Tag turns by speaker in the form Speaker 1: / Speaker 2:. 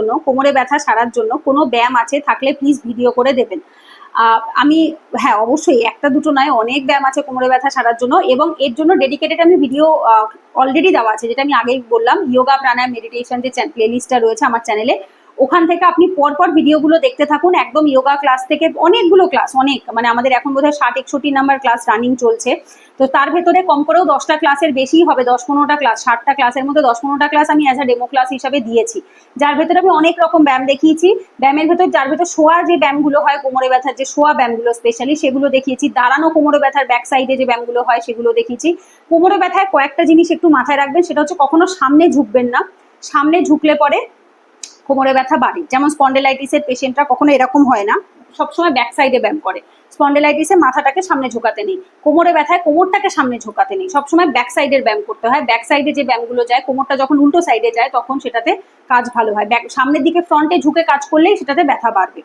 Speaker 1: জন্য, কোমরে ব্যথা সারার জন্য কোনো ব্যায়াম আছে থাকলে প্লিজ ভিডিও করে দেবেন। আমি হ্যাঁ অবশ্যই একটা দুটো নয়, অনেক ব্যায়াম আছে কোমরে ব্যথা সারার জন্য, এবং এর জন্য ডেডিকেটেড আমি ভিডিও অলরেডি দেওয়া আছে, যেটা আমি আগেই বললাম, যোগা প্রাণায়াম মেডিটেশন যে প্লে লিস্টটা রয়েছে আমার চ্যানেলে, ওখান থেকে আপনি পরপর ভিডিওগুলো দেখতে থাকুন। একদম যোগা ক্লাস থেকে অনেকগুলো ক্লাস, অনেক মানে আমাদের এখন বোধহয় 60-61 নাম্বার ক্লাস রানিং চলছে। তো তার ভেতরে কম করেও 10টা ক্লাসের বেশি হবে, 10-15টা ক্লাস, 60টা ক্লাসের মধ্যে 10-15টা ক্লাস আমি অ্যাজ আ ডেমো ক্লাস হিসাবে দিয়েছি, যার ভেতরে আমি অনেক রকম ব্যায়াম দেখিয়েছি। ব্যায়ামের ভেতর যার ভেতর শোয়া যে ব্যায়ামগুলো হয়, কোমরে ব্যথার যে শোয়া ব্যায়ামগুলো স্পেশালি সেগুলো দেখিয়েছি, দাঁড়ানো কোমরে ব্যথার ব্যাক সাইডে যে ব্যায়ামগুলো হয় সেগুলো দেখিয়েছি। কোমরে ব্যথায় কয়েকটা জিনিস একটু মাথায় রাখবেন, সেটা হচ্ছে কখনো সামনে ঝুঁকবেন না, সামনে ঝুঁকলে পরে কোমরে ব্যথা বাড়ে। যেমন স্পন্ডেলাইটিসের পেশেন্টরা কখনো এরকম হয় না, সবসময় ব্যাক সাইডে ব্যায়াম করে। স্পন্ডেলাইটিসে মাথাটাকে সামনে ঝোঁকাতে নেই, কোমরে ব্যথায় কোমরটাকে সামনে ঝোঁকাতে নেই, সবসময় ব্যাক সাইডের ব্যায়াম করতে হয়। ব্যাক সাইডে যে ব্যায়ামগুলো যায়, কোমরটা যখন উল্টো সাইডে যায় তখন সেটাতে কাজ ভালো হয়। সামনের দিকে ফ্রন্টে ঝুঁকে কাজ করলেই সেটাতে ব্যথা বাড়বে।